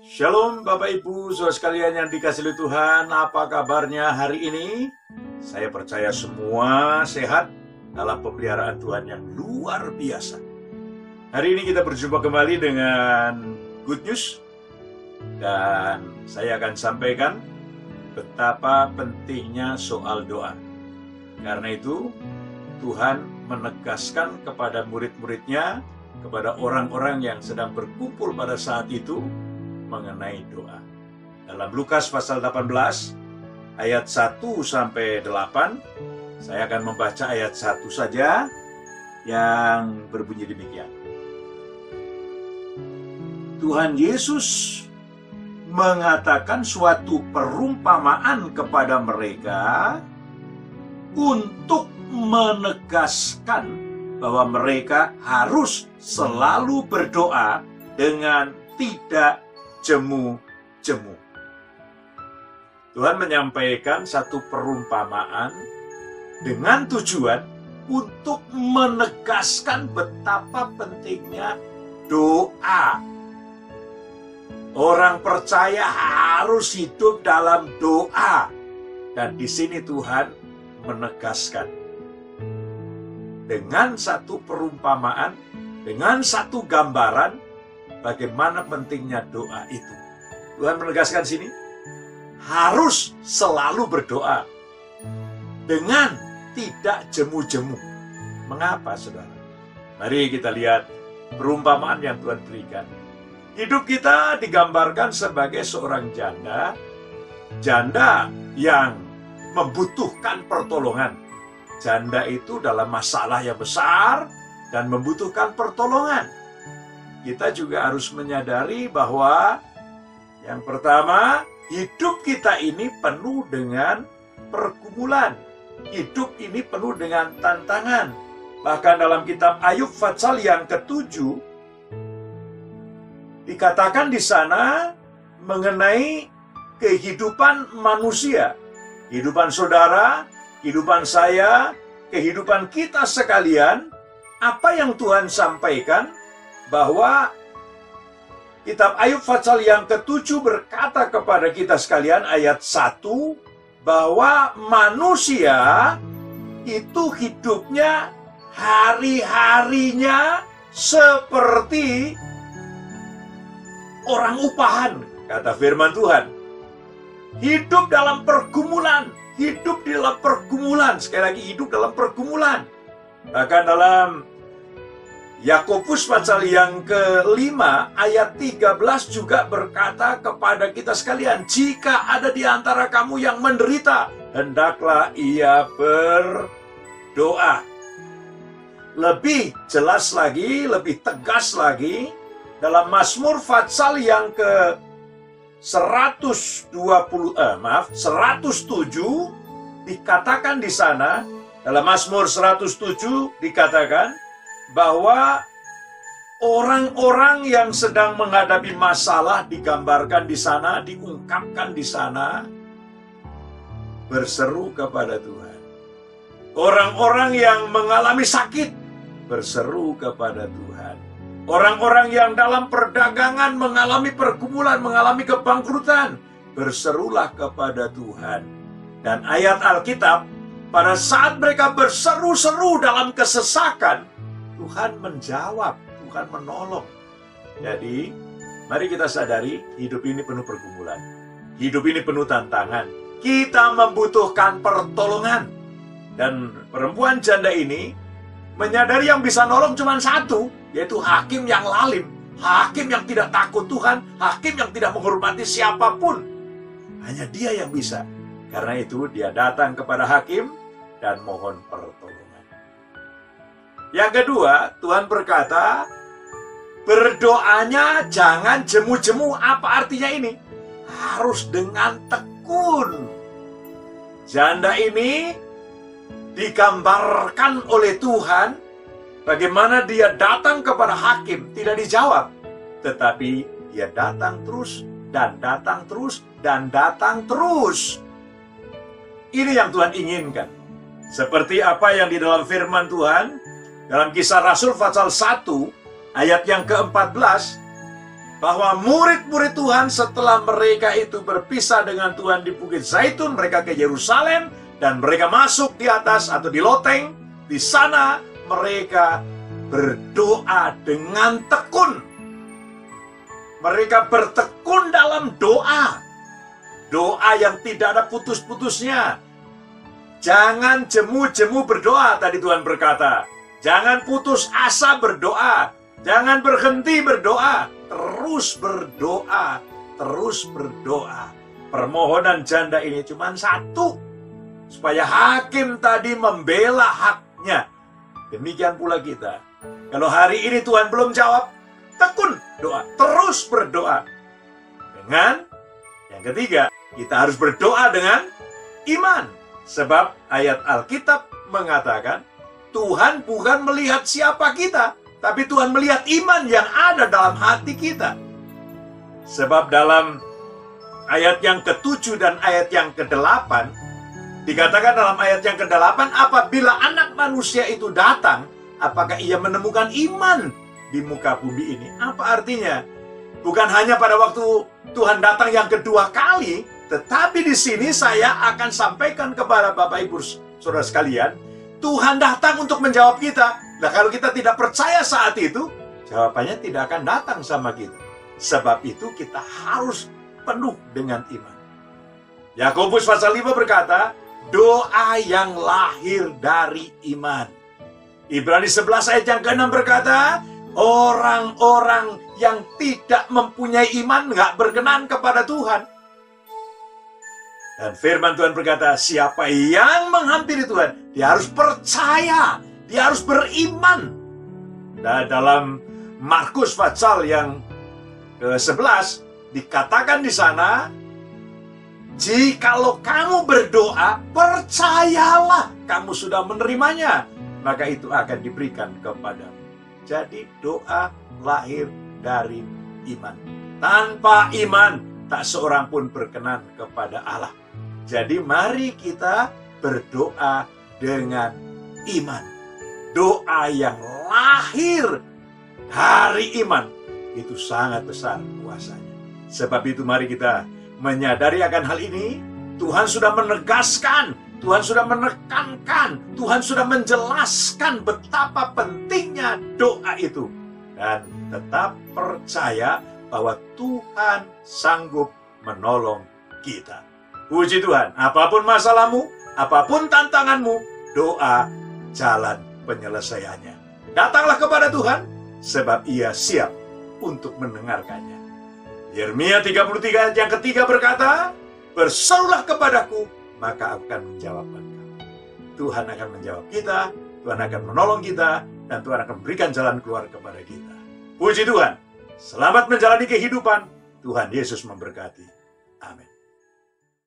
Shalom Bapak Ibu, saudara sekalian yang dikasihi oleh Tuhan, apa kabarnya hari ini? Saya percaya semua sehat dalam pemeliharaan Tuhan yang luar biasa. Hari ini kita berjumpa kembali dengan Good News, dan saya akan sampaikan betapa pentingnya soal doa. Karena itu, Tuhan menegaskan kepada murid-muridnya, kepada orang-orang yang sedang berkumpul pada saat itu, mengenai doa. Dalam Lukas pasal 18 ayat 1 sampai 8, saya akan membaca ayat 1 saja yang berbunyi demikian. Tuhan Yesus mengatakan suatu perumpamaan kepada mereka untuk menegaskan bahwa mereka harus selalu berdoa dengan tidak jemu-jemu. Tuhan menyampaikan satu perumpamaan dengan tujuan untuk menegaskan betapa pentingnya doa. Orang percaya harus hidup dalam doa. Dan di sini Tuhan menegaskan dengan satu perumpamaan, dengan satu gambaran, bagaimana pentingnya doa itu. Tuhan menegaskan sini, harus selalu berdoa dengan tidak jemu-jemu. Mengapa, saudara? Mari kita lihat perumpamaan yang Tuhan berikan. Hidup kita digambarkan sebagai seorang janda yang membutuhkan pertolongan. Janda itu dalam masalah yang besar dan membutuhkan pertolongan. Kita juga harus menyadari bahwa yang pertama, hidup kita ini penuh dengan pergumulan. Hidup ini penuh dengan tantangan. Bahkan dalam kitab Ayub pasal yang ke-7, dikatakan di sana mengenai kehidupan manusia. Kehidupan saudara, kehidupan saya, kehidupan kita sekalian. Apa yang Tuhan sampaikan? Bahwa kitab Ayub pasal yang ke-7 berkata kepada kita sekalian ayat 1, bahwa manusia itu hidupnya hari-harinya seperti orang upahan, kata firman Tuhan. Hidup dalam pergumulan, hidup dalam pergumulan, sekali lagi hidup dalam pergumulan. Bahkan dalam Yakobus pasal yang ke-5 ayat 13 juga berkata kepada kita sekalian, jika ada di antara kamu yang menderita, hendaklah ia berdoa. Lebih jelas lagi, lebih tegas lagi, dalam Mazmur pasal yang ke 107 dikatakan di sana, dalam Mazmur 107 dikatakan bahwa orang-orang yang sedang menghadapi masalah digambarkan di sana, diungkapkan di sana, berseru kepada Tuhan. Orang-orang yang mengalami sakit berseru kepada Tuhan. Orang-orang yang dalam perdagangan mengalami pergumulan, mengalami kebangkrutan, berserulah kepada Tuhan. Dan ayat Alkitab, pada saat mereka berseru-seru dalam kesesakan, Tuhan menjawab, Tuhan menolong. Jadi, mari kita sadari, hidup ini penuh pergumulan. Hidup ini penuh tantangan. Kita membutuhkan pertolongan. Dan perempuan janda ini menyadari yang bisa nolong cuma satu, yaitu hakim yang lalim. Hakim yang tidak takut Tuhan, hakim yang tidak menghormati siapapun. Hanya dia yang bisa. Karena itu dia datang kepada hakim dan mohon pertolongan. Yang kedua, Tuhan berkata, berdoanya jangan jemu-jemu. Apa artinya ini? Harus dengan tekun. Janda ini digambarkan oleh Tuhan bagaimana dia datang kepada hakim, tidak dijawab. Tetapi dia datang terus, dan datang terus, dan datang terus. Ini yang Tuhan inginkan. Seperti apa yang di dalam firman Tuhan, dalam Kisah Rasul pasal 1, ayat yang ke-14, bahwa murid-murid Tuhan setelah mereka itu berpisah dengan Tuhan di Bukit Zaitun, mereka ke Yerusalem, dan mereka masuk di atas atau di loteng. Di sana mereka berdoa dengan tekun. Mereka bertekun dalam doa. Doa yang tidak ada putus-putusnya. Jangan jemu-jemu berdoa, tadi Tuhan berkata. Jangan putus asa berdoa. Jangan berhenti berdoa. Terus berdoa. Terus berdoa. Permohonan janda ini cuma satu. Supaya hakim tadi membela haknya. Demikian pula kita. Kalau hari ini Tuhan belum jawab, tekun doa. Terus berdoa. Dengan yang ketiga, kita harus berdoa dengan iman. Sebab ayat Alkitab mengatakan, Tuhan bukan melihat siapa kita, tapi Tuhan melihat iman yang ada dalam hati kita. Sebab dalam ayat yang ke-7 dan ayat yang ke-8, dikatakan dalam ayat yang ke-8, apabila anak manusia itu datang, apakah ia menemukan iman di muka bumi ini? Apa artinya? Bukan hanya pada waktu Tuhan datang yang kedua kali, tetapi di sini saya akan sampaikan kepada Bapak Ibu Saudara sekalian, Tuhan datang untuk menjawab kita. Nah, kalau kita tidak percaya saat itu, jawabannya tidak akan datang sama kita. Sebab itu kita harus penuh dengan iman. Yakobus pasal 5 berkata, doa yang lahir dari iman. Ibrani 11 ayat yang ke-6 berkata, orang-orang yang tidak mempunyai iman nggak berkenan kepada Tuhan. Dan firman Tuhan berkata, siapa yang menghampiri Tuhan, dia harus percaya, dia harus beriman. Nah, dalam Markus pasal yang ke-11 dikatakan di sana, jikalau kamu berdoa, percayalah kamu sudah menerimanya, maka itu akan diberikan kepadamu. Jadi doa lahir dari iman. Tanpa iman, tak seorang pun berkenan kepada Allah. Jadi mari kita berdoa dengan iman. Doa yang lahir dari iman itu sangat besar kuasanya. Sebab itu mari kita menyadari akan hal ini. Tuhan sudah menegaskan, Tuhan sudah menekankan, Tuhan sudah menjelaskan betapa pentingnya doa itu. Dan tetap percaya bahwa Tuhan sanggup menolong kita. Puji Tuhan, apapun masalahmu, apapun tantanganmu, doa jalan penyelesaiannya. Datanglah kepada Tuhan, sebab Ia siap untuk mendengarkannya. Yeremia 33 yang ketiga berkata, berserulah kepadaku, maka aku akan menjawab engkau. Tuhan akan menjawab kita, Tuhan akan menolong kita, dan Tuhan akan memberikan jalan keluar kepada kita. Puji Tuhan, selamat menjalani kehidupan. Tuhan Yesus memberkati. Amin.